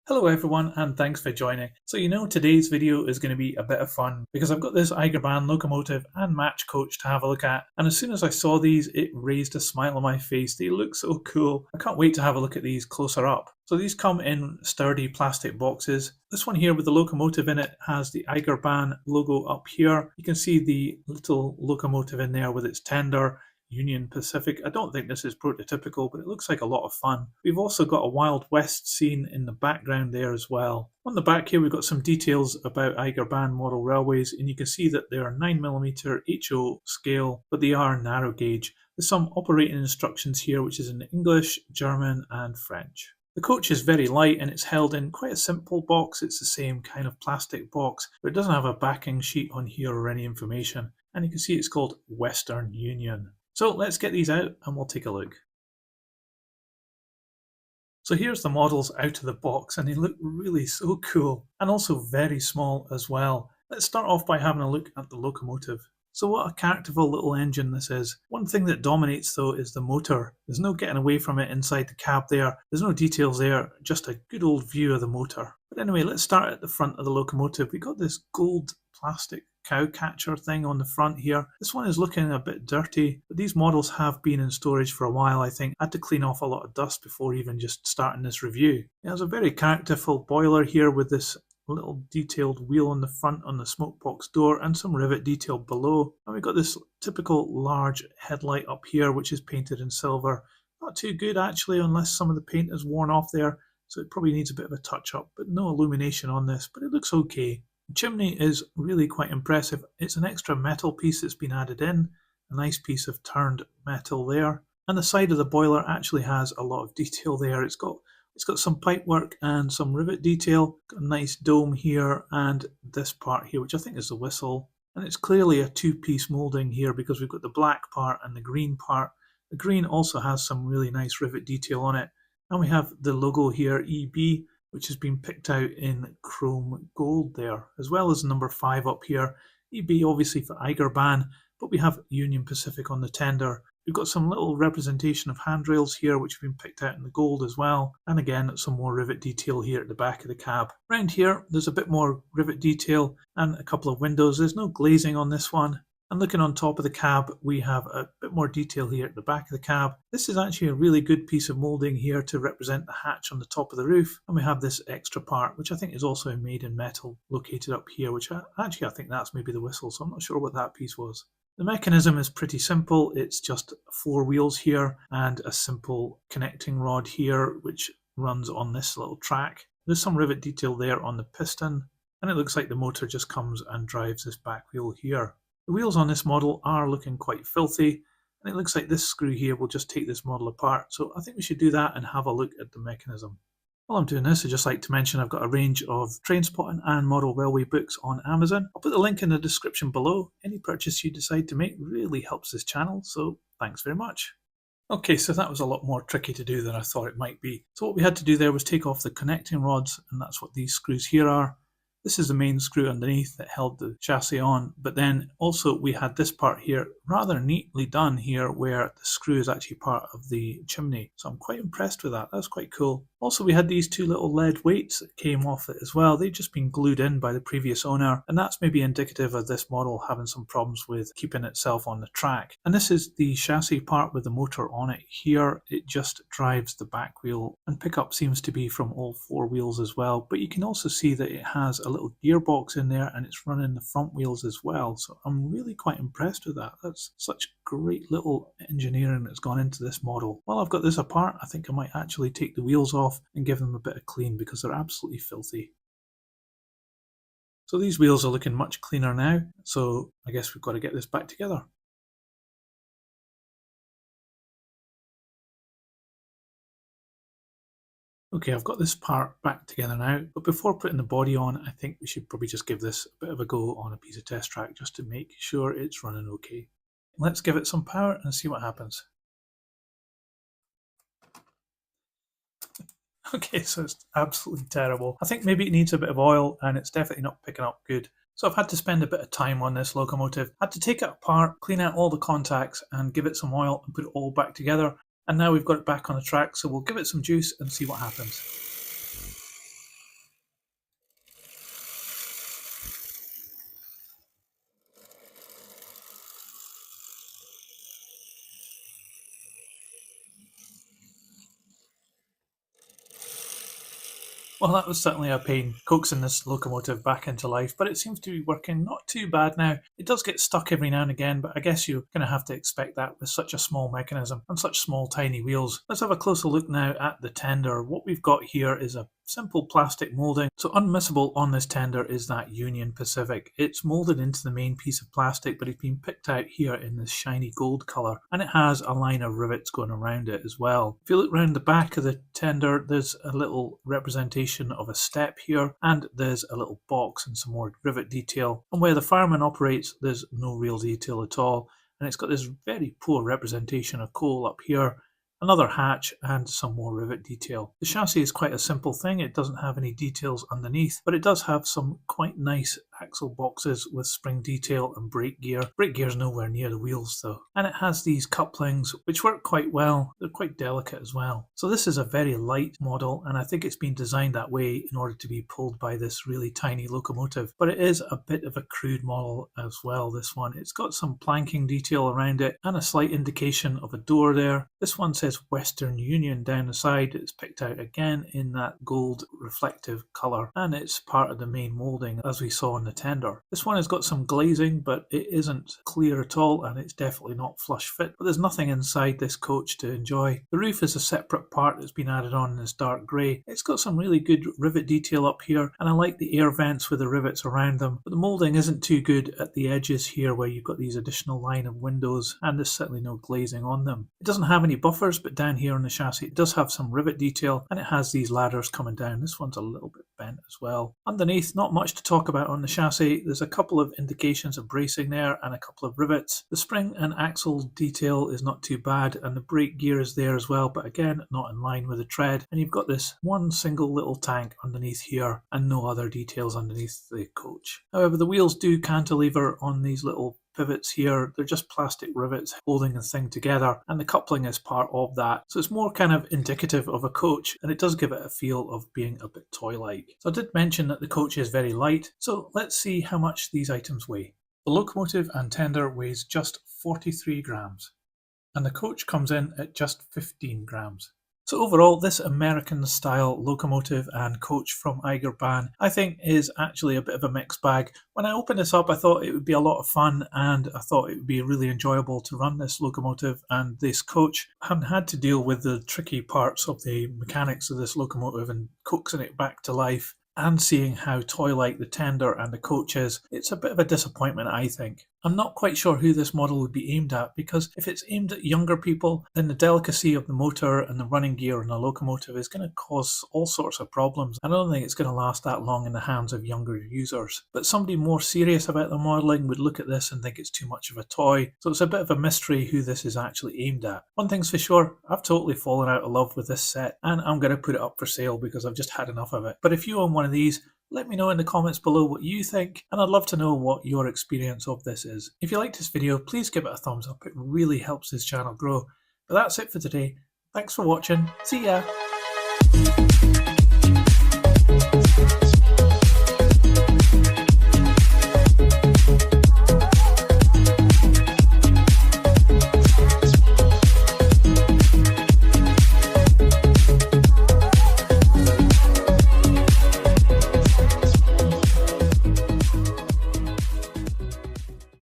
Hello everyone and thanks for joining. So today's video is going to be a bit of fun because I've got this Egger-Bahn locomotive and match coach to have a look at, and as soon as I saw these it raised a smile on my face. They look so cool. I can't wait to have a look at these closer up. So these come in sturdy plastic boxes. This one here with the locomotive in it has the Egger-Bahn logo up here. You can see the little locomotive in there with its tender. Union Pacific. I don't think this is prototypical, but it looks like a lot of fun. We've also got a Wild West scene in the background there as well. On the back here we've got some details about Egger-Bahn model railways, and you can see that they are 9mm HO scale, but they are narrow gauge. There's some operating instructions here which is in English, German and French. The coach is very light and it's held in quite a simple box. It's the same kind of plastic box, but it doesn't have a backing sheet on here or any information. And you can see it's called Western Union. So let's get these out and we'll take a look. So here's the models out of the box and they look really so cool and also very small as well. Let's start off by having a look at the locomotive. So what a characterful little engine this is. One thing that dominates though is the motor. There's no getting away from it inside the cab there. There's no details there, just a good old view of the motor. But anyway, let's start at the front of the locomotive. We got this gold plastic cow catcher thing on the front here. This one is looking a bit dirty, but these models have been in storage for a while, I think. I had to clean off a lot of dust before even just starting this review. There's a very characterful boiler here with this little detailed wheel on the front on the smoke box door and some rivet detail below. And we've got this typical large headlight up here which is painted in silver. Not too good actually, unless some of the paint is worn off there, so it probably needs a bit of a touch up, but no illumination on this, but it looks okay. The chimney is really quite impressive. It's an extra metal piece that's been added in, a nice piece of turned metal there. And the side of the boiler actually has a lot of detail there. It's got some pipe work and some rivet detail. Got a nice dome here and this part here, which I think is the whistle. And it's clearly a two-piece moulding here because we've got the black part and the green part. The green also has some really nice rivet detail on it. And we have the logo here, EB, which has been picked out in chrome gold there, as well as number 5 up here. EB obviously for Egger-Bahn, but we have Union Pacific on the tender. We've got some little representation of handrails here which have been picked out in the gold as well, and again some more rivet detail here at the back of the cab. Around here there's a bit more rivet detail and a couple of windows. There's no glazing on this one. And looking on top of the cab, we have a bit more detail here at the back of the cab. This is actually a really good piece of moulding here to represent the hatch on the top of the roof. And we have this extra part, which I think is also made in metal, located up here, which I think that's maybe the whistle, so I'm not sure what that piece was. The mechanism is pretty simple. It's just 4 wheels here and a simple connecting rod here, which runs on this little track. There's some rivet detail there on the piston, and it looks like the motor just comes and drives this back wheel here. The wheels on this model are looking quite filthy, and it looks like this screw here will just take this model apart, so I think we should do that and have a look at the mechanism. While I'm doing this, I'd just like to mention I've got a range of train spotting and model railway books on Amazon. I'll put the link in the description below. Any purchase you decide to make really helps this channel, so thanks very much. Okay, so that was a lot more tricky to do than I thought it might be. So what we had to do there was take off the connecting rods, and that's what these screws here are. This is the main screw underneath that held the chassis on, but then also we had this part here rather neatly done here where the screw is actually part of the chimney. So I'm quite impressed with that. That's quite cool. Also we had these 2 little lead weights that came off it as well. They've just been glued in by the previous owner, and that's maybe indicative of this model having some problems with keeping itself on the track. And this is the chassis part with the motor on it here. It just drives the back wheel, and pickup seems to be from all 4 wheels as well, but you can also see that it has a little gearbox in there and it's running the front wheels as well. So I'm really quite impressed with that. That's such great little engineering that's gone into this model. While I've got this apart, I think I might actually take the wheels off and give them a bit of clean because they're absolutely filthy. So these wheels are looking much cleaner now, so I guess we've got to get this back together. Okay, I've got this part back together now, but before putting the body on, I think we should probably just give this a bit of a go on a piece of test track just to make sure it's running okay. Let's give it some power and see what happens. Okay, so it's absolutely terrible. I think maybe it needs a bit of oil and it's definitely not picking up good. So I've had to spend a bit of time on this locomotive. I had to take it apart, clean out all the contacts and give it some oil and put it all back together. And now we've got it back on the track, so we'll give it some juice and see what happens. Well, that was certainly a pain coaxing this locomotive back into life, but it seems to be working not too bad now. It does get stuck every now and again, but I guess you're going to have to expect that with such a small mechanism and such small tiny wheels. Let's have a closer look now at the tender. What we've got here is a simple plastic moulding. So unmissable on this tender is that Union Pacific. It's moulded into the main piece of plastic, but it's been picked out here in this shiny gold colour, and it has a line of rivets going around it as well. If you look around the back of the tender, there's a little representation of a step here, and there's a little box and some more rivet detail. And where the fireman operates, there's no real detail at all, and it's got this very poor representation of coal up here, another hatch, and some more rivet detail. The chassis is quite a simple thing. It doesn't have any details underneath, but it does have some quite nice axle boxes with spring detail and brake gear. Brake gear is nowhere near the wheels though. And it has these couplings which work quite well. They're quite delicate as well. So this is a very light model, and I think it's been designed that way in order to be pulled by this really tiny locomotive. But it is a bit of a crude model as well, this one. It's got some planking detail around it and a slight indication of a door there. This one says Western Union down the side. It's picked out again in that gold reflective colour, and it's part of the main moulding as we saw in the tender. This one has got some glazing, but it isn't clear at all, and it's definitely not flush fit, but there's nothing inside this coach to enjoy. The roof is a separate part that's been added on in this dark grey. It's got some really good rivet detail up here, and I like the air vents with the rivets around them, but the moulding isn't too good at the edges here where you've got these additional line of windows, and there's certainly no glazing on them. It doesn't have any buffers, but down here on the chassis it does have some rivet detail, and it has these ladders coming down. This one's a little bit bent as well. Underneath, not much to talk about on the chassis. There's a couple of indications of bracing there and a couple of rivets. The spring and axle detail is not too bad, and the brake gear is there as well, but again not in line with the tread. And you've got this one single little tank underneath here and no other details underneath the coach. However, the wheels do cantilever on these little pivots here. They're just plastic rivets holding the thing together, and the coupling is part of that. So it's more kind of indicative of a coach, and it does give it a feel of being a bit toy-like. So I did mention that the coach is very light, so let's see how much these items weigh. The locomotive and tender weighs just 43 grams, and the coach comes in at just 15 grams. So overall, this American-style locomotive and coach from Egger-Bahn, I think, is actually a bit of a mixed bag. When I opened this up, I thought it would be a lot of fun, and I thought it would be really enjoyable to run this locomotive and this coach. I haven't had to deal with the tricky parts of the mechanics of this locomotive and coaxing it back to life, and seeing how toy-like the tender and the coach is. It's a bit of a disappointment, I think. I'm not quite sure who this model would be aimed at, because if it's aimed at younger people, then the delicacy of the motor and the running gear and the locomotive is going to cause all sorts of problems. I don't think it's going to last that long in the hands of younger users. But somebody more serious about the modelling would look at this and think it's too much of a toy. So it's a bit of a mystery who this is actually aimed at. One thing's for sure, I've totally fallen out of love with this set, and I'm going to put it up for sale because I've just had enough of it. But if you own one of these, let me know in the comments below what you think, and I'd love to know what your experience of this is. If you liked this video, please give it a thumbs up. It really helps this channel grow. But that's it for today. Thanks for watching. See ya!